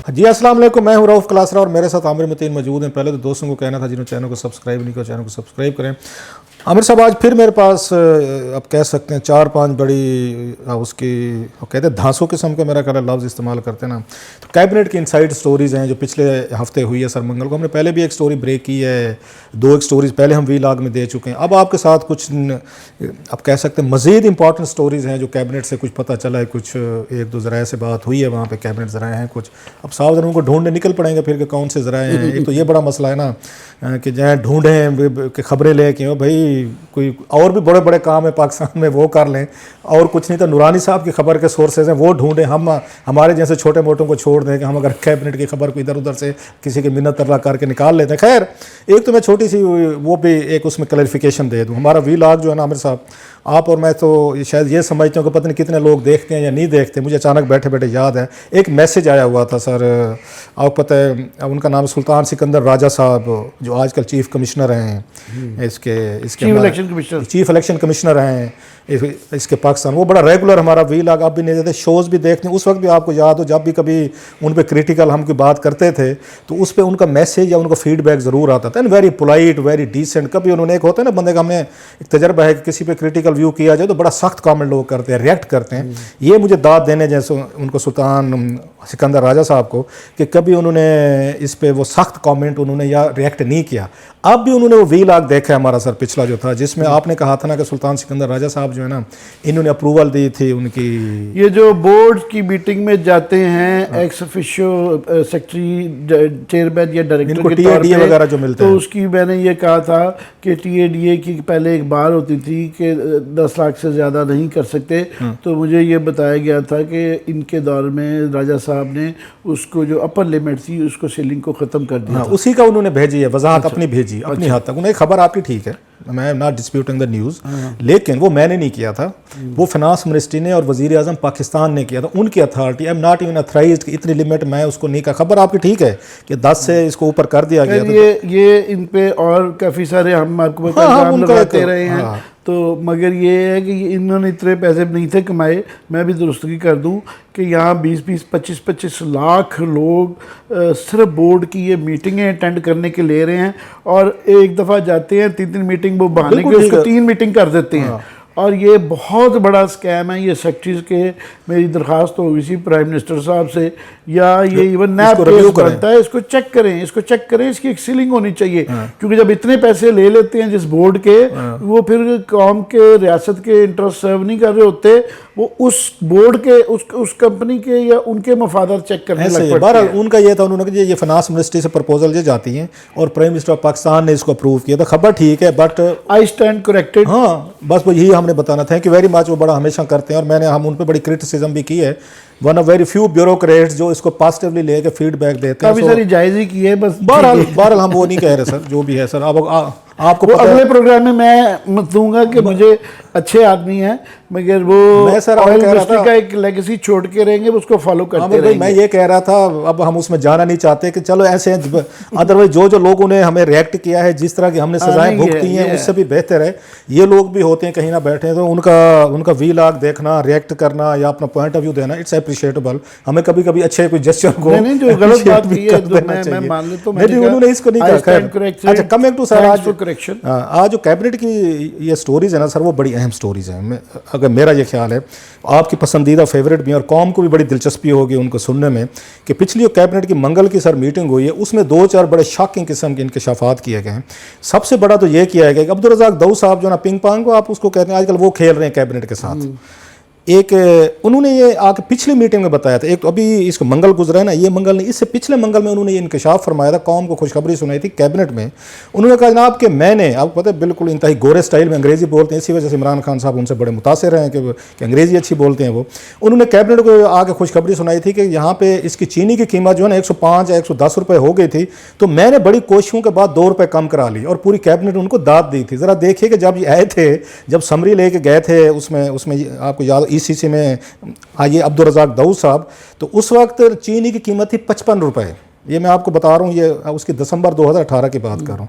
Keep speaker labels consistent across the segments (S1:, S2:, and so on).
S1: جی السلام علیکم، میں ہوں رؤف کلاسرا اور میرے ساتھ عامر متین موجود ہیں۔ پہلے تو دوستوں کو کہنا تھا جنہوں نے چینل کو سبسکرائب نہیں کیا چینل کو سبسکرائب کریں۔ عامر صاحب آج پھر میرے پاس آپ کہہ سکتے ہیں 4-5 بڑی اس کی کہتے ہیں دھانسوں قسم کا میرا خیال لفظ استعمال کرتے ہیں نا، تو کیبنٹ کی انسائڈ سٹوریز ہیں جو پچھلے ہفتے ہوئی ہے سر منگل کو۔ ہم نے پہلے بھی ایک سٹوری بریک کی ہے، 2 سٹوریز پہلے ہم وی لاگ میں دے چکے ہیں۔ اب آپ کے ساتھ کچھ آپ کہہ سکتے ہیں مزید امپورٹنٹ سٹوریز ہیں جو کیبنٹ سے کچھ پتہ چلا ہے، کچھ 1-2 ذرائع سے بات ہوئی ہے وہاں پہ، کیبنٹ ذرائع ہیں کچھ، اب صاحب ان کو ڈھونڈنے نکل پڑیں گے پھر کہ کون سے ذرائع ہیں۔ ایک تو یہ بڑا مسئلہ ہے نا کہ جہاں ڈھونڈیں کہ خبریں لے کے بھائی کوئی اور بھی بڑے بڑے کام ہیں پاکستان میں وہ کر لیں، اور کچھ نہیں تو نورانی صاحب کی خبر کے سورسز ہیں وہ ڈھونڈیں، ہم ہمارے جیسے چھوٹے موٹوں کو چھوڑ دیں کہ ہم اگر کیبنٹ کی خبر کو ادھر ادھر سے کسی کی منت ترلا کر کے نکال لیتے ہیں۔ خیر ایک تو میں چھوٹی سی وہ بھی ایک اس میں کلیریفیکیشن دے دوں۔ ہمارا وی لاگ جو ہے نا عامر صاحب، آپ اور میں تو شاید یہ سمجھتے ہوں کہ پتہ نہیں کتنے لوگ دیکھتے ہیں یا نہیں دیکھتے، مجھے اچانک بیٹھے بیٹھے یاد ہے ایک میسج آیا ہوا تھا سر، آپ پتہ ہے ان کا نام سلطان سکندر راجہ صاحب جو آج کل چیف کمشنر ہیں اس کے چیف الیکشن کمشنر ہیں اس کے پاکستان، وہ بڑا ریگولر ہمارا وی لاگ آپ بھی نہیں دیتے، شوز بھی دیکھتے ہیں۔ اس وقت بھی آپ کو یاد ہو جب بھی کبھی ان پہ کریٹیکل ہم کی بات کرتے تھے تو اس پہ ان کا میسیج یا ان کا فیڈ بیک ضرور آتا تھا، ویری پولائٹ ویری ڈیسنٹ۔ کبھی انہوں نے ایک ہوتا ہے نا بندے کا، ہم نے ایک تجربہ ہے کہ کسی پہ کریٹیکل ویو کیا جائے تو بڑا سخت کامنٹ لوگ کرتے ہیں، ریئیکٹ کرتے ہیں۔ یہ مجھے داد دینے جیسے ان کو سلطان سکندر راجہ صاحب کو کہ کبھی انہوں نے اس پہ وہ سخت کامنٹ انہوں نے یا ریئیکٹ نہیں کیا۔ اب بھی انہوں نے وہ وی لاگ دیکھا ہے ہمارا سر پچھلا جو تھا، جس میں آپ نے کہا تھا نا کہ سلطان سکندر راجہ صاحب جو ہے نا انہوں نے اپروول دی تھی ان کی،
S2: یہ جو بورڈ کی میٹنگ میں جاتے ہیں ایکس افیشو سیکرٹری چیئرمین یا ڈائریکٹر کے طور پہ
S1: وغیرہ جو ملتے ہیں،
S2: تو اس کی میں نے یہ کہا تھا کہ ٹی اے ڈی اے کی پہلے ایک بار ہوتی تھی کہ 10 لاکھ سے زیادہ نہیں کر سکتے، تو مجھے یہ بتایا گیا تھا کہ ان کے دور میں راجہ صاحب نے اس کو جو اپر لمٹ تھی اس کو سیلنگ کو ختم کر دیا،
S1: اسی کا انہوں نے بھیجی ہے وضاحت اپنی بھیجی اپنی حد تک۔ انہیں خبر آپ کی ٹھیک ہے، میں ناٹ ڈسپیوٹنگ دا نیوز، لیکن وہ میں نے نہیں کیا تھا، وہ فنانس منسٹری نے اور وزیر اعظم پاکستان نے کیا تھا، ان کی authority, I am not even authorized کہ اتنی لمٹ میں اس کو نہیں کہا۔ خبر آپ کی ٹھیک ہے کہ 10 سے اس کو اوپر کر دیا گیا۔
S2: یہ ان پہ اور کافی سارے ہم آپ کو لگاتے رہے ہیں، تو مگر یہ ہے کہ انہوں نے اتنے پیسے نہیں تھے کمائے۔ میں بھی درستگی کر دوں کہ یہاں 20-20 25-25 لاکھ لوگ صرف بورڈ کی یہ میٹنگیں اٹینڈ کرنے کے لے رہے ہیں، اور ایک دفعہ جاتے ہیں 3 میٹنگ وہ بہانے کے اس کو 3 میٹنگ کر دیتے ہیں، اور یہ بہت بڑا سکیم ہے۔ یہ سیکرٹریز کے میری درخواست ہوگی سی پرائم منسٹر صاحب سے، یا یہ ایون نیب کیس بنتا ہے، اس کو چیک کریں، اس کی ایک سیلنگ ہونی چاہیے، کیونکہ جب اتنے پیسے لے لیتے ہیں جس بورڈ کے، وہ پھر قوم کے ریاست کے انٹرسٹ سرو نہیں کر رہے ہوتے، وہ اس بورڈ کے اس کمپنی کے یا ان کے مفادات چیک کرنے لگ پڑتے ہیں۔
S1: بہرحال ان کا یہ تھا، انہوں نے کہ یہ فنانس منسٹری سے پرپوزل یہ جاتی ہیں اور پرائم منسٹر آف پاکستان نے اس کو اپروو کیا تھا۔ خبر ٹھیک ہے، بٹ
S2: آئی اسٹینڈ کریکٹڈ۔
S1: ہاں بس وہ یہی ہم نے بتانا، تھینک یو ویری مچ، وہ بڑا ہمیشہ کرتے ہیں، اور میں نے ہم ان پہ بڑی کرٹیسزم بھی کی ہے، one of very few bureaucrats جو اس کو پازیٹیولی لے کے فیڈ بیک دیتے ہیں۔
S2: کافی ساری جائزی کی ہے، بس
S1: بہرحال ہم وہ نہیں کہہ رہے سر، جو بھی ہے سر آپ کو
S2: اگلے پروگرام میں دوں گا کہ مجھے اچھے آدمی ہیں، مگر وہ آئل منسٹری کا ایک لیگیسی چھوڑ کے رہیں گے، اس کو فالو کرتے رہیں گے۔
S1: میں یہ کہہ رہا تھا، اب ہم اس میں جانا نہیں چاہتے کہ چلو ایسے ادروائز جو لوگوں نے ہمیں ریئیکٹ کیا ہے، جس طرح کی ہم نے سزائیں بھگتی ہیں، اس سے بھی بہتر ہے یہ لوگ بھی ہوتے ہیں کہیں نہ بیٹھے، تو ان کا وی لاگ دیکھنا، ریئیکٹ کرنا یا اپنا پوائنٹ آف ویو دینا، اٹس اپریشیٹیبل۔ ہمیں کبھی کبھی اچھے کوئی جسچر کو
S2: جو غلط بات کی ہے میں مان لیتا ہوں،
S1: انہوں نے اس کو نہیں کہا۔ اچھا کمنگ ٹو سر، آج جو کیبنٹ کی یہ سٹوریز ہیں نا سر، وہ بڑی اہم سٹوریز ہیں، اگر میرا یہ خیال ہے آپ کی پسندیدہ فیوریٹ بھی، اور قوم کو بھی بڑی دلچسپی ہوگی ان کو سننے میں کہ پچھلی کیبنٹ کی منگل کی سر میٹنگ ہوئی ہے، اس میں 2-4 بڑے شاکنگ قسم کے انکشافات کیے گئے ہیں۔ سب سے بڑا تو یہ کیا ہے کہ عبدالرزاق داؤد صاحب جو نا پنگ پانگ کو آپ اس کو کہتے ہیں، آج کل وہ کھیل رہے ہیں کیبنٹ کے ساتھ۔ ایک انہوں نے یہ آ کے پچھلی میٹنگ میں بتایا تھا، ایک تو ابھی اس کو منگل گزرا ہے نا، یہ منگل نہیں، اس سے پچھلے منگل میں انہوں نے یہ انکشاف فرمایا تھا، قوم کو خوشخبری سنائی تھی کیبنٹ میں۔ انہوں نے کہا جناب کہ میں نے، آپ کو پتہ ہے بالکل انتہائی گورے سٹائل میں انگریزی بولتے ہیں، اسی وجہ سے عمران خان صاحب ان سے بڑے متاثر ہیں کہ انگریزی اچھی بولتے ہیں وہ۔ انہوں نے کیبنٹ کو آ کے خوشخبری سنائی تھی کہ یہاں پہ اس کی چینی کی قیمت جو ہے نا 105 یا 110 روپے ہو گئی تھی، تو میں نے بڑی کوششوں کے بعد 2 روپے کم کرا لی، اور پوری کیبنٹ ان کو داد دی تھی۔ ذرا دیکھیے کہ جب یہ آئے تھے، جب سمری لے کے گئے تھے اس میں آپ کو یاد ECC میں آئیے عبدالرزاق داؤد صاحب، تو اس وقت چینی کی قیمت تھی 55 روپے۔ یہ میں آپ کو بتا رہا ہوں، یہ اس کی دسمبر 2018 کی بات کر رہا ہوں۔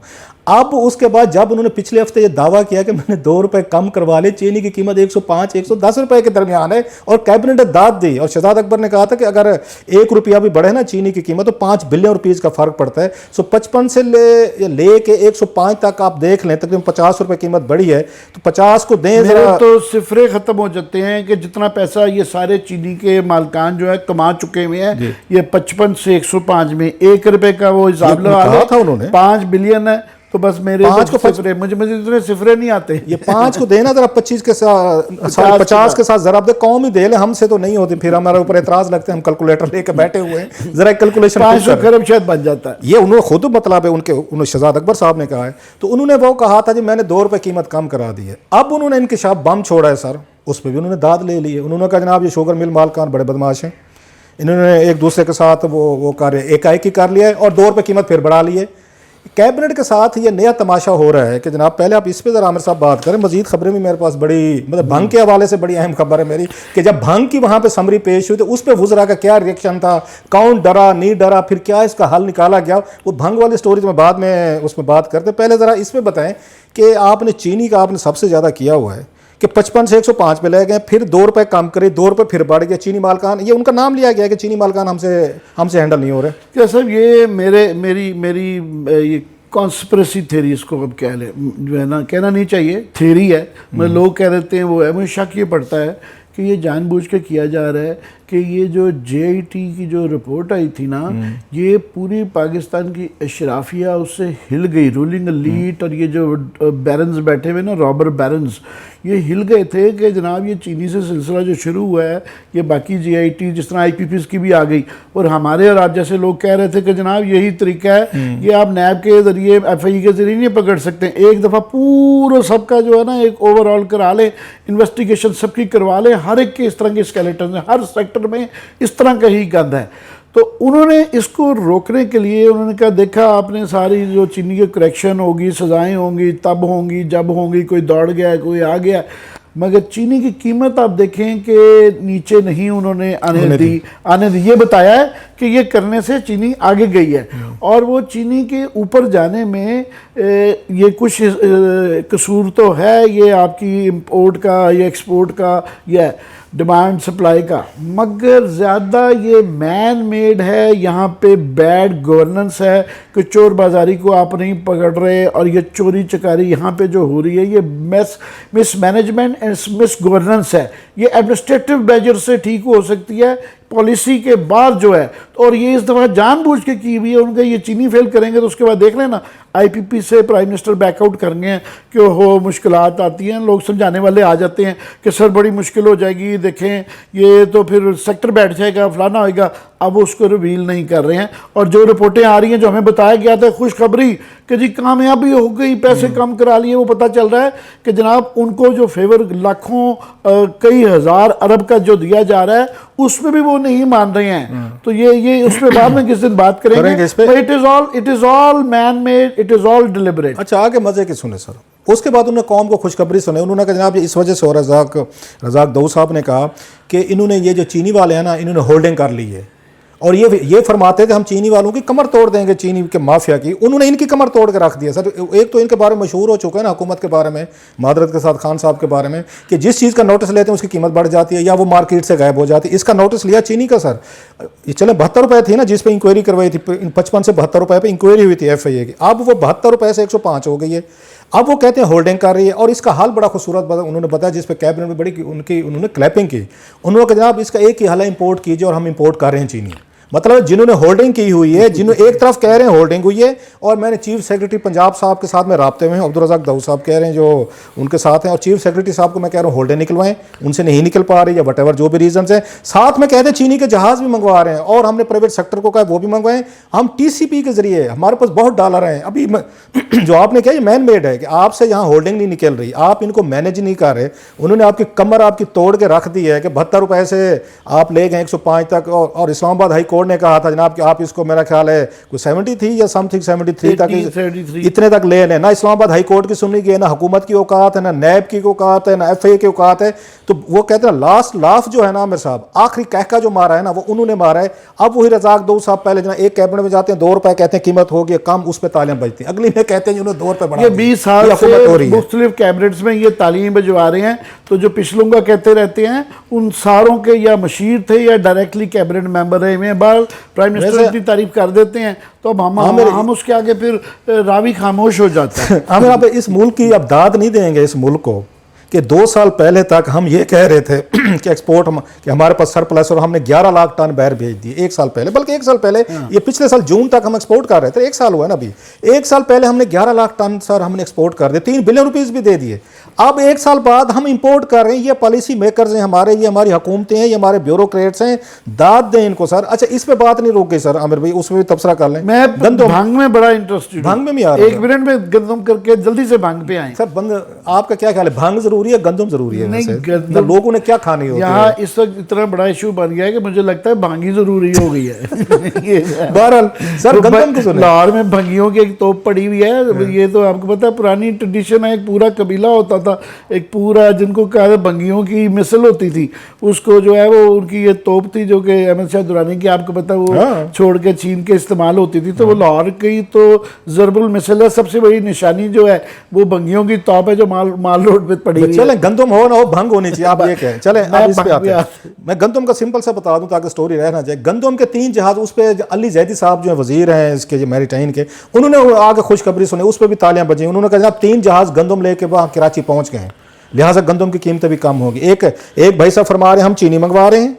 S1: اب اس کے بعد جب انہوں نے پچھلے ہفتے یہ دعویٰ کیا کہ میں نے 2 روپے کم کروا لے, چینی کی قیمت 105 110 روپے کے درمیان ہے, اور کیبنٹ نے داد دی, اور شہزاد اکبر نے کہا تھا کہ اگر 1 روپیہ بھی بڑھے نا چینی کی قیمت تو 5 بلین روپیز کا فرق پڑتا ہے. سو 55 سے لے کے 105 تک آپ دیکھ لیں تقریباً 50 روپے قیمت بڑھی ہے, تو 50 کو دیں ذرا.
S2: تو صفرے ختم ہو جاتے ہیں کہ جتنا پیسہ یہ سارے چینی کے مالکان جو ہے کما چکے ہوئے ہیں, یہ 55 سے 105 میں 1 روپے کا وہ حساب لگا
S1: تھا انہوں نے 5
S2: بلین ہے, تو بس میرے 5 کو صفرے, مجھے اتنے صفرے نہیں آتے.
S1: یہ 5 کو دینا ذرا 25 کے ساتھ 50 کے ساتھ ضرب دے, قوم ہی دے لیں, ہم سے تو نہیں ہوتی, پھر ہمارے اوپر اعتراض لگتے ہیں, ہم کیلکولیٹر لے کے بیٹھے ہوئے ہیں, ذرا کیلکولیشن
S2: 500 کروڑ شاید بن جاتا ہے.
S1: یہ انہوں نے خود مطلب ہے, انہوں شہزاد اکبر صاحب نے کہا ہے, تو انہوں نے وہ کہا تھا جی میں نے 2 روپے قیمت کم کرا دی ہے. اب انہوں نے انکشاف بم چھوڑا ہے سر, اس پہ بھی انہوں نے داد لے لی ہے. انہوں نے کہا جناب یہ شوگر مل مالکان بڑے بدماش ہیں, انہوں نے ایک دوسرے کے ساتھ وہ کر ایک ہی کر لیا ہے, اور 2 روپے قیمت پھر بڑھا لی ہے. کیبنٹ کے ساتھ یہ نیا تماشا ہو رہا ہے کہ جناب پہلے آپ اس پہ ذرا عامر صاحب بات کریں. مزید خبریں بھی میرے پاس بڑی مطلب بھنگ کے حوالے سے بڑی اہم خبر ہے میری, کہ جب بھنگ کی وہاں پہ سمری پیش ہوئی تو اس پہ وزراء کا کیا ریئیکشن تھا, کون ڈرا نہیں ڈرا, پھر کیا اس کا حل نکالا گیا. وہ بھنگ والی سٹوری تو میں بعد میں اس میں بات کرتے, پہلے ذرا اس پہ بتائیں کہ آپ نے چینی کا آپ نے سب سے زیادہ کیا ہوا ہے کہ 55 سے 105 پہ لے گئے, پھر 2 روپے کم کرے, 2 روپے پھر بڑھ گیا. چینی مالکان, یہ ان کا نام لیا گیا کہ چینی مالکان ہم سے ہینڈل نہیں ہو رہے.
S2: کیا صاحب یہ میری یہ کانسپریسی تھیری اس کو اب کہہ لیں, جو ہے نا کہنا نہیں چاہیے, تھیری ہے, مطلب لوگ کہہ دیتے ہیں وہ ہے. مجھے شک یہ پڑتا ہے کہ یہ جان بوجھ کے کیا جا رہا ہے کہ یہ جو جے آئی ٹی کی جو رپورٹ آئی تھی نا, یہ پوری پاکستان کی اشرافیہ اس سے ہل گئی, رولنگ الیٹ, اور یہ جو بیرنز بیٹھے ہوئے نا, رابر بیرنز, یہ ہل گئے تھے کہ جناب یہ چینی سے سلسلہ جو شروع ہوا ہے, یہ باقی جے آئی ٹی جس طرح آئی پی پیز کی بھی آ گئی, اور ہمارے اور آپ جیسے لوگ کہہ رہے تھے کہ جناب یہی طریقہ ہے, یہ آپ نیب کے ذریعے ایف آئی کے ذریعے نہیں پکڑ سکتے, ایک دفعہ پورا سب کا جو ہے نا ایک اوور آل کرا لیں, انویسٹیگیشن سب کی کروا لیں, ہر ایک کے اس طرح کے اسکیلیٹن ہیں, ہر سیکٹر میں اس طرح کا ہی گند ہے. تو انہوں نے اس کو روکنے کے لیے انہوں نے کہا دیکھا آپ نے ساری جو چینی کی کریکشن ہوگی, سزائیں ہوں گی, تب ہوں گی جب ہوں گی, کوئی دوڑ گیا کوئی آ گیا, مگر چینی کی قیمت آپ دیکھیں کہ نیچے نہیں انہوں نے آنے دی. یہ بتایا ہے کہ یہ کرنے سے چینی آگے گئی ہے, اور وہ چینی کے اوپر جانے میں یہ کچھ قصور تو ہے, یہ آپ کی امپورٹ کا یا ایکسپورٹ کا یا ڈیمانڈ سپلائی کا, مگر زیادہ یہ مین میڈ ہے. یہاں پہ بیڈ گورننس ہے کہ چور بازاری کو آپ نہیں پکڑ رہے, اور یہ چوری چکاری یہاں پہ جو ہو رہی ہے یہ مس مینجمنٹ اینڈ مس گورننس ہے. یہ ایڈمنسٹریٹو میجر سے ٹھیک ہو سکتی ہے, پالیسی کے بعد جو ہے, اور یہ اس دفعہ جان بوجھ کے کی ہوئی ہے. ان کا یہ چینی فیل کریں گے تو اس کے بعد دیکھ لینا آئی پی پی سے پرائم منسٹر بیک آؤٹ کریں گے کہ ہو مشکلات آتی ہیں, لوگ سمجھانے والے آ جاتے ہیں کہ سر بڑی مشکل ہو جائے گی, دیکھیں یہ تو پھر سیکٹر بیٹھ جائے گا, فلانا ہوئے گا. اب اس کو ریویل نہیں کر رہے ہیں, اور جو رپورٹیں آ رہی ہیں جو ہمیں بتایا گیا تھا خوشخبری کہ جی کامیابی ہو گئی, پیسے کم کرا لیے, وہ پتہ چل رہا ہے کہ جناب ان کو جو فیور لاکھوں کئی ہزار ارب کا جو دیا جا رہا ہے اس میں بھی وہ نہیں مان رہے ہیں. تو یہ اس پہ بعد میں کس دن بات کریں گے. It is all man made, it is all deliberate.
S1: اچھا آگے مزے کی سنے سر. اس کے بعد انہوں نے قوم کو خوشخبری سنے. انہوں نے کہا جناب اس وجہ سے, اور رزاق داؤد صاحب نے کہا کہ انہوں نے یہ جو چینی والے ہیں نا انہوں نے ہولڈنگ کر لی ہے, اور یہ فرماتے تھے ہم چینی والوں کی کمر توڑ دیں گے, چینی کے مافیا کی. انہوں نے ان کی کمر توڑ کے رکھ دیا سر. ایک تو ان کے بارے میں مشہور ہو چکا ہے نا حکومت کے بارے میں, معذرت کے ساتھ خان صاحب کے بارے میں, کہ جس چیز کا نوٹس لیتے ہیں اس کی قیمت بڑھ جاتی ہے یا وہ مارکیٹ سے غائب ہو جاتی ہے. اس کا نوٹس لیا چینی کا سر, یہ چلے 72 روپے تھی نا جس پہ انکوائری کروائی تھی, 55 سے 72 روپے پہ انکوائری ہوئی تھی ایف آئی اے کی, اب وہ 72 روپے سے 105 ہو گئی ہے. اب وہ کہتے ہیں ہولڈنگ کر رہی ہے, اور اس کا حل بڑا خوبصورت انہوں نے بتایا جس پہ کیبنٹ میں بڑی انہوں نے کلیپنگ کی. انہوں نے کہا جناب اس کا ایک ہی حل ہے, امپورٹ کیجیے, اور ہم امپورٹ کر رہے ہیں چینی. مطلب جنہوں نے ہولڈنگ کی ہوئی ہے, جنہوں ایک طرف کہہ رہے ہیں ہولڈنگ ہوئی ہے, اور میں نے چیف سیکرٹری پنجاب صاحب کے ساتھ میں رابطے میں ہوں, عبدالرزاق داؤد صاحب کہہ رہے ہیں جو ان کے ساتھ ہیں, اور چیف سیکرٹری صاحب کو میں کہہ رہا ہوں ہولڈنگ نکلوائیں, ان سے نہیں نکل پا رہی یا وٹ ایور جو بھی ریزنز ہیں. ساتھ میں کہتے ہیں چینی کے جہاز بھی منگوا رہے ہیں, اور ہم نے پرائیویٹ سیکٹر کو کہا وہ بھی منگوائیں, ہم ٹی سی پی کے ذریعے ہمارے پاس بہت ڈالر ہیں. ابھی جو آپ نے کہا یہ مین میڈ ہے کہ آپ سے یہاں ہولڈنگ نہیں نکل رہی, آپ ان کو مینیج نہیں کر رہے. انہوں نے آپ کی کمر آپ کی توڑ کے رکھ دی ہے کہ 72 روپے سے آپ لے گئے 105 تک, اور اسلام آباد ہائی کورٹ بورڈ نے کہا تھا جناب کہ آپ اس کو میرا خیال ہے کوئی 73 یا سم تھنگ 73 تک
S2: 73
S1: اتنے تک لے لیں. نہ اسلام آباد ہائی کورٹ کی سننی گئی, نہ حکومت کی اوقات ہے, نہ نیب کی اوقات ہے, نہ ایف اے کی اوقات ہے. تو وہ کہتے ہیں لاسٹ لاف جو ہے نا عامر صاحب, آخری کہکا جو مارا ہے نا وہ انہوں نے مارا ہے. اب وہی رزاق دو صاحب پہلے جناب ایک کیبنٹ میں جاتے ہیں 2 روپے کہتے ہیں قیمت ہوگی کم, اس پہ تالیاں بجتی ہیں. اگلی میں کہتے ہیں انہوں نے 2 روپے بڑھا
S2: یہ
S1: دی.
S2: 20 سال
S1: یہ
S2: سے
S1: حکومت ہو رہی ہے.
S2: مختلف کیبنٹس میں یہ تعلیم بجوا رہے ہیں. تو جو پچھلوں کا کہتے رہتے ہیں ان ساروں کے یا مشیر تھے یا ڈائریکٹلی کیبنٹ ممبر رہے ہوئے ہیں. بار پرائم منسٹر اتنی تعریف کر دیتے ہیں تو اب ہم اس کے آگے پھر راوی خاموش ہو جاتا ہے.
S1: ہمیں آپ اس ملک کی اب داد نہیں دیں گے اس ملک کو کہ 2 سال پہلے تک ہم یہ کہہ رہے تھے کہ ایکسپورٹ کہ ہمارے پاس سرپلس اور ہم نے 11 لاکھ ٹن باہر بھیج دیے 1 سال پہلے. بلکہ 1 سال پہلے یہ پچھلے سال جون تک ہم ایکسپورٹ کر رہے تھے. 1 سال ہوا ہے نا ابھی. 1 سال پہلے ہم نے 11 لاکھ ٹن سر ہم نے ایکسپورٹ کر دیے, 3 بلین روپیز بھی دے دیے. اب 1 سال بعد ہم امپورٹ کر رہے ہیں. یہ پالیسی میکرز ہیں ہمارے, یہ ہماری حکومتیں ہیں, یہ ہمارے بیوروکریٹس ہیں. داد دیں ان کو سر. اچھا اس پہ بات نہیں روک گئی سر عامر بھائی, اس میں بھی تبصرہ کر لیں.
S2: میں بھنگ میں بڑا انٹرسٹڈ ہوں.
S1: بھنگ میں بھی آ رہا ہے
S2: 1 منٹ میں گندم کر کے جلدی سے بھنگ پہ آئیں.
S1: سر آپ کا کیا خیال ہے, بھنگ ضروری ہے گندم ضروری ہے؟ لوگوں نے کیا کھانی ہوتی ہے
S2: یہاں اس وقت اتنا بڑا ایشو بن گیا ہے کہ مجھے لگتا ہے بھانگی ضروری ہو گئی ہے.
S1: بہرحال سر گندم کو سنیں,
S2: لاہور میں بھنگیوں کی ایک توپ پڑی ہوئی ہے. یہ تو آپ کو پتا ہے پرانی ٹریڈیشن ہے, ایک پورا قبیلہ ہوتا تھا, ایک پورا جن کو کہا بھنگیوں کی مثل ہوتی تھی. اس کو جو ہے وہ ان کی یہ توپ تھی جو کہ احمد شاہ درانی کی آپ کو پتا وہ چھوڑ کے چین کے استعمال ہوتی تھی. تو وہ لاہور کی تو ضرب المثل ہے. سب سے بڑی نشانی جو ہے وہ بھنگیوں کی توپ ہے جو مال روڈ پہ پڑی ہوئی ہے.
S1: چلیں گندم ہو نہ ہو بھنگ ہونی چاہیے, آپ یہ کہیں. چلیں اب اس پہ آتے ہیں. میں گندم کا سمپل سا بتا دوں تاکہ سٹوری رہ نہ جائے. گندم کے 3 جہاز, اس پہ علی زیدی صاحب جو ہیں وزیر ہیں اس کے جو میریٹائن کے, انہوں نے آگے خوشخبری سنی, اس پہ بھی تالیاں بجیں. انہوں نے کہا جناب 3 جہاز گندم لے کے وہاں کراچی پہنچ گئے ہیں, لہٰذا گندم کی قیمتیں بھی کم ہوگی. ایک بھائی صاحب فرما رہے ہیں ہم چینی منگوا رہے ہیں,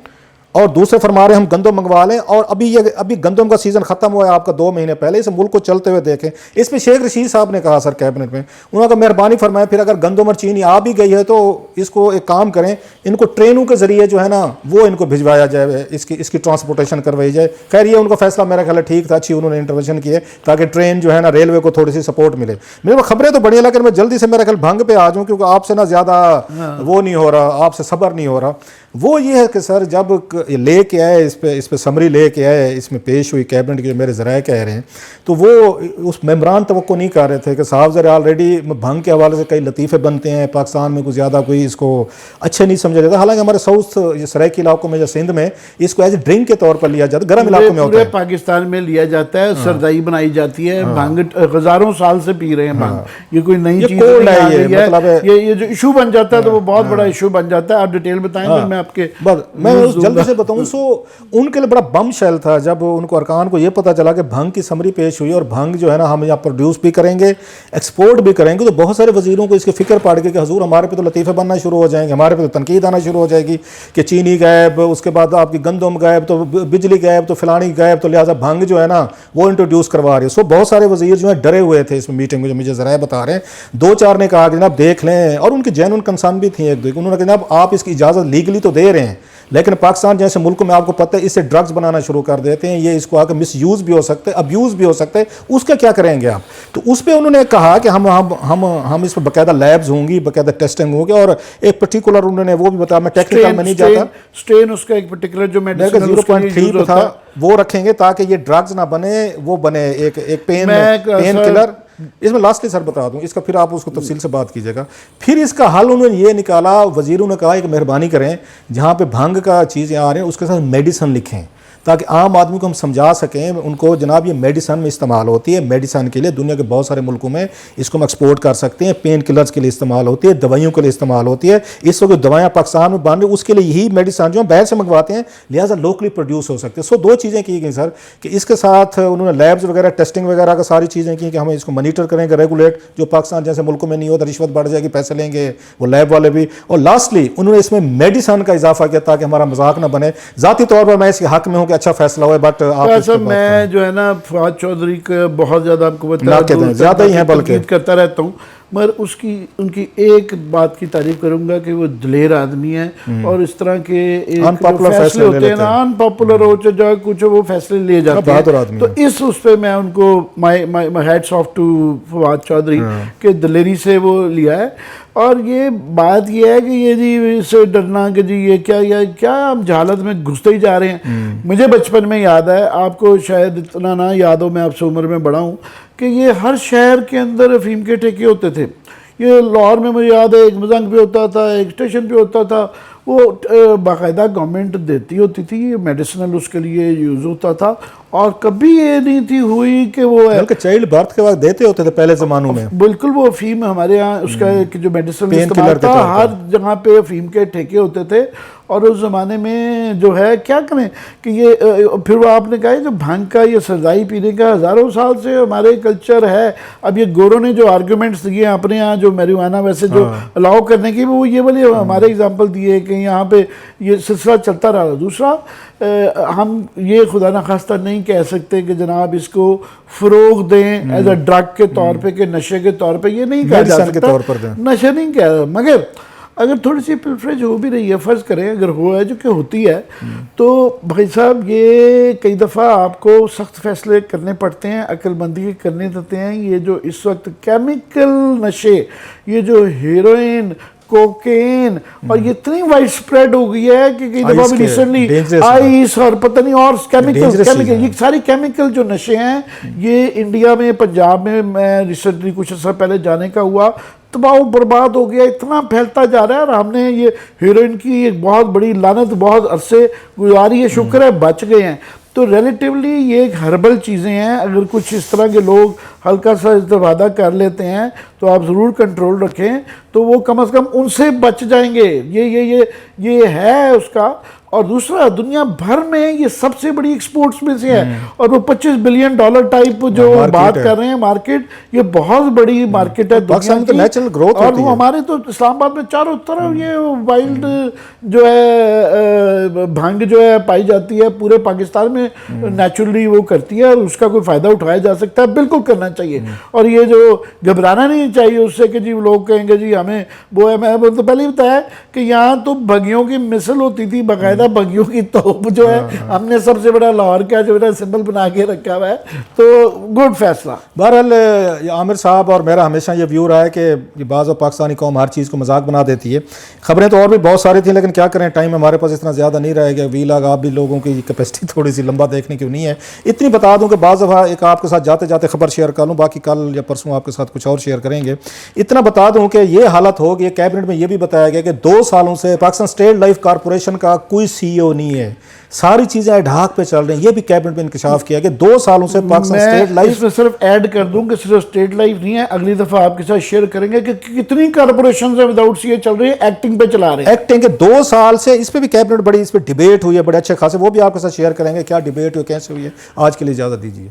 S1: اور دوسرے فرما رہے ہیں ہم گندم منگوا لیں. اور ابھی گندم کا سیزن ختم ہوا ہے آپ کا 2 مہینے پہلے. اس ملک کو چلتے ہوئے دیکھیں. اس پہ شیخ رشید صاحب نے کہا سر کیبنٹ میں, انہوں نے کہا مہربانی فرمائیں پھر اگر گندم اور چینی آ بھی گئی ہے تو اس کو ایک کام کریں, ان کو ٹرینوں کے ذریعے جو ہے نا وہ ان کو بھجوایا جائے, اس کی ٹرانسپورٹیشن کروائی جائے. خیر یہ ان کا فیصلہ میرا خیال ہے ٹھیک تھا, اچھی انہوں نے انٹروینشن کی ہے تاکہ ٹرین جو ہے نا ریلوے کو تھوڑی سی سپورٹ ملے. میرے کو خبریں تو بڑی ہیں لیکن میں جلدی سے میرا خیال بھنگ پہ آ جاؤں کیونکہ آپ سے نا زیادہ وہ نہیں ہو رہا, آپ سے صبر نہیں ہو رہا. وہ یہ ہے کہ سر جب لے کے آئے اس پہ سمری لے کے آئے, اس میں پیش ہوئی کیبنٹ کے میرے ذرائع کہہ رہے ہیں, تو وہ اس ممبران توقع نہیں کر رہے تھے کہ صاحب ذرا آلریڈی بھنگ کے حوالے سے کئی لطیفے بنتے ہیں پاکستان میں, کوئی زیادہ کوئی اس کو اچھے نہیں سمجھا جاتا. حالانکہ ہمارے ساؤتھ سرائکی علاقوں میں یا سندھ میں اس کو ایز اے ڈرنک کے طور پر لیا جاتا ہے, گرم علاقوں میں ہوتا ہے.
S2: پاکستان میں لیا جاتا ہے, سردائی بنائی جاتی ہے. بھنگ ہزاروں سال سے پی رہے ہیں بھنگ, یہ کوئی نئی چیز نہیں ہے. یہ جو ایشو بن جاتا ہے تو وہ بہت بڑا ایشو بن جاتا ہے. آپ ڈیٹیل بتائیں گے, میں آپ کے
S1: میں جلدی سے بتاؤں. سو ان کے لیے بڑا بم شیل تھا جب ان کو ارکان کو یہ پتا چلا کہ بھنگ کی سمری پیش ہوئی اور بھنگ جو ہے نا ہم یہاں پروڈیوس بھی کریں گے, ایکسپورٹ بھی کریں گے. تو بہت سارے وزیروں کو اس کی فکر پڑ گئی کہ حضور ہمارے پہ تو لطیفے بننا شروع ہو جائیں گے, ہمارے پہ تو تنقید آنا شروع ہو جائے گی کہ چینی غائب, اس کے بعد آپ کی گندم غائب, تو بجلی غائب, تو فلانی غائب, تو لہٰذا بھنگ جو ہے نا وہ انٹروڈیوس کروا رہی ہے. سو بہت سارے وزیر جو ہیں ڈرے ہوئے تھے اس میٹنگ میں, جو مجھے ذرائع بتا رہے ہیں. 2-4 نے کہا کہ جناب دیکھ لیں, اور ان کی جینوئن کنسرن بھی تھیں ایک دو. انہوں نے کہا جناب آپ اس کی اجازت لیگلی تو دے رہے ہیں لیکن پاکستان جیسے ملک میں آپ کو پتہ ہے اس سے ڈرگز بنانا شروع کر دیتے ہیں, یہ اس کو آ کے مس یوز بھی ہو سکتے ہیں, ابیوز بھی ہو سکتے ہیں, اس کا کیا کریں گے آپ. تو اس پہ انہوں نے کہا کہ ہم اس پہ باقاعدہ لیبز ہوں گی, باقاعدہ ٹیسٹنگ ہوگی, اور ایک پرٹیکولر انہوں نے وہ بھی بتایا, میں ٹیکنیکل میں نہیں جاتا,
S2: سٹرین اس کا ایک پرٹیکولر جو میڈیسن
S1: 0.3 تھا وہ رکھیں گے تاکہ یہ ڈرگز نہ بنے, وہ بنے ایک پین کلر. اس میں لاسٹلی سر بتا دوں, اس کا پھر آپ اس کو تفصیل سے بات کیجیے گا. پھر اس کا حل انہوں نے یہ نکالا, وزیروں نے کہا کہ مہربانی کریں جہاں پہ بھنگ کا چیزیں آ رہے ہیں اس کے ساتھ میڈیسن لکھیں تاکہ عام آدمی کو ہم سمجھا سکیں ان کو جناب یہ میڈیسن میں استعمال ہوتی ہے, میڈیسن کے لیے دنیا کے بہت سارے ملکوں میں اس کو ہم ایکسپورٹ کر سکتے ہیں, پین کلرز کے لیے استعمال ہوتی ہے, دوائیوں کے لیے استعمال ہوتی ہے. اس وقت دوائیاں پاکستان میں بن رہی اس کے لیے یہی میڈیسن جو ہم باہر سے منگواتے ہیں لہٰذا لوکلی پروڈیوس ہو سکتے ہیں. سو 2 چیزیں کی گئی سر کہ اس کے ساتھ انہوں نے لیبز وغیرہ ٹیسٹنگ وغیرہ کا ساری چیزیں کی کہ ہم اس کو مانیٹر کریں گے, ریگولیٹ, جو پاکستان جیسے ملکوں میں نہیں ہوتا, رشوت بڑھ جائے گی, پیسے لیں گے وہ لیب والے بھی. اور لاسٹلی انہوں نے اس میں میڈیسن کا اضافہ کیا تاکہ ہمارا مذاق نہ بنے. ذاتی طور پر میں اس کے حق میں ہوں کہ اچھا فیصلہ ہوئے,
S2: میں جو ہے نا فواد چودھری کا بہت زیادہ آپ کو
S1: زیادہ ہی ہیں بلکہ
S2: کرتا رہتا ہوں. مگر ان کی ایک بات کی تعریف کروں گا کہ وہ دلیر آدمی ہے اور اس طرح کے فیصلے ہوتے ہیں نا ان پاپولر ہو چاہے کچھ وہ فیصلے لے جاتے ہیں. تو اس پہ میں ان کو hats off to Fawad Chaudhry کہ دلیری سے وہ لیا ہے. اور یہ بات یہ ہے کہ یہ جی اس سے ڈرنا کہ جی یہ کیا ہم جہالت میں گھستے ہی جا رہے ہیں. مجھے بچپن میں یاد ہے, آپ کو شاید اتنا نہ یاد ہو, میں آپ سے عمر میں بڑا ہوں, کہ یہ ہر شہر کے اندر افیم کے ٹھیکے ہوتے تھے. یہ لاہور میں مجھے یاد ہے ایک مزنگ پہ ہوتا تھا, ایک اسٹیشن پہ ہوتا تھا, وہ باقاعدہ گورنمنٹ دیتی ہوتی تھی, یہ میڈیسنل اس کے لیے یوز ہوتا تھا, اور کبھی یہ نہیں تھی ہوئی کہ وہ
S1: بلکہ چائلڈ برتھ کے بعد دیتے ہوتے تھے پہلے زمانوں میں.
S2: بالکل وہ افیم ہمارے ہاں اس کا جو میڈیسنل استعمال تھا, ہر جگہ پہ افیم کے ٹھیکے ہوتے تھے. اور اس زمانے میں جو ہے کیا کریں کہ یہ پھر وہ آپ نے کہا جو بھنگ کا یہ سردائی پینے کا ہزاروں سال سے ہمارے کلچر ہے. اب یہ گوروں نے جو آرگیومنٹس دیے اپنے ہاں جو میریوانا ویسے جو الاؤ کرنے کی, وہ یہ والے ہمارے ایگزامپل دیے کہ یہاں پہ یہ سلسلہ چلتا رہا. دوسرا ہم یہ خدا نخواستہ نہیں کہہ سکتے کہ جناب اس کو فروغ دیں ایز اے ڈرگ کے طور پہ کہ نشے کے طور پہ, یہ نہیں کہا جا سکتا, نشے نہیں کہا. مگر اگر تھوڑی سی پلفریج ہو بھی رہی ہے, فرض کریں اگر ہو ہے جو کہ ہوتی ہے, تو بھائی صاحب یہ کئی دفعہ آپ کو سخت فیصلے کرنے پڑتے ہیں, عقل مندی کرنے دیتے ہیں. یہ جو اس وقت کیمیکل نشے, یہ جو ہیروئن, کوکین, اور یہ اتنی وائڈ سپریڈ ہو گئی ہے کہ کئی دفعہ بھی ریسنٹلی آئس اور پتہ نہیں اور کیمیکل, یہ ساری کیمیکل جو نشے ہیں یہ انڈیا میں, پنجاب میں ریسنٹلی کچھ عرصہ پہلے جانے کا ہوا, تباہ و برباد ہو گیا, اتنا پھیلتا جا رہا ہے. اور ہم نے یہ ہیروئن کی ایک بہت بڑی لعنت بہت عرصے گزاری ہے, شکر ہے بچ گئے ہیں. تو ریلیٹیولی یہ ایک ہربل چیزیں ہیں, اگر کچھ اس طرح کے لوگ ہلکا سا استفادہ کر لیتے ہیں تو آپ ضرور کنٹرول رکھیں, تو وہ کم از کم ان سے بچ جائیں گے. یہ ہے اس کا. اور دوسرا دنیا بھر میں یہ سب سے بڑی ایکسپورٹس میں سے ہے, اور وہ $25 بلین ٹائپ جو بات کر رہے ہیں مارکیٹ, یہ بہت بڑی مارکیٹ ہے دنیا کی. اور وہ ہمارے تو اسلام آباد میں چاروں طرف یہ وائلڈ جو ہے بھنگ جو ہے پائی جاتی ہے, پورے پاکستان میں نیچرلی وہ کرتی ہے, اور اس کا کوئی فائدہ اٹھایا جا سکتا ہے, بالکل کرنا چاہیے. اور یہ جو گھبرانا نہیں چاہیے اس سے کہ جی لوگ کہیں گے جی ہمیں وہ ہے. میں تو پہلے ہی بتایا کہ یہاں تو بھگیوں کی مثل ہوتی تھی, باقاعدہ بگیوں کی توپ جو ہے ہم نے سب سے بڑا لاہور کا جو ہے سمبل بنا کے رکھا ہوا ہے. تو گڈ فیصلہ.
S1: بہرحال عامر صاحب اور میرا ہمیشہ یہ ویو رہا ہے کہ بعض پاکستانی قوم ہر چیز کو مذاق بنا دیتی ہے. خبریں تو اور بھی بہت ساری تھیں, لیکن کیا کریں ٹائم ہمارے پاس اتنا زیادہ نہیں رہے گا. وی لاگ آپ بھی لوگوں کی کیپیسٹی تھوڑی سی لمبا دیکھنے کی نہیں ہے. اتنی بتا دوں کہ بعض دفعہ ایک آپ کے ساتھ جاتے جاتے خبر شیئر کر لوں, باقی کل یا پرسوں آپ کے ساتھ کچھ اور شیئر کریں گے. اتنا بتا دوں کہ یہ حالت ہو گئی, کیبنٹ میں یہ بھی بتایا گیا کہ 2 سالوں سے پاکستان اسٹیٹ لائف کارپوریشن کا کوئی سی او نہیں ہے, ساری چیزیں ڈھاک پہ چل رہی ہیں. یہ بھی کیبنٹ میں انکشاف کیا کہ 2 سالوں سے پاکستان اسٹیٹ لائف.
S2: اس میں صرف ایڈ کر دوں کہ صرف اسٹیٹ لائف نہیں ہے, اگلی دفعہ آپ کے ساتھ شیئر کریں گے کہ کتنی کارپوریشنز وداؤٹ سی اے چل رہی ہیں, ایکٹنگ پہ چلا رہے ہیں.
S1: ایکٹنگ کے 2 سال سے اس پہ بھی کیبنٹ بڑی اس پہ ڈیبیٹ ہوئی ہے, بڑے اچھے خاصے, وہ بھی آپ کے ساتھ شیئر کریں گے کیا ڈیبیٹ ہوئی, کیسے ہوئی ہے. آج کے لیے اجازت دیجیے.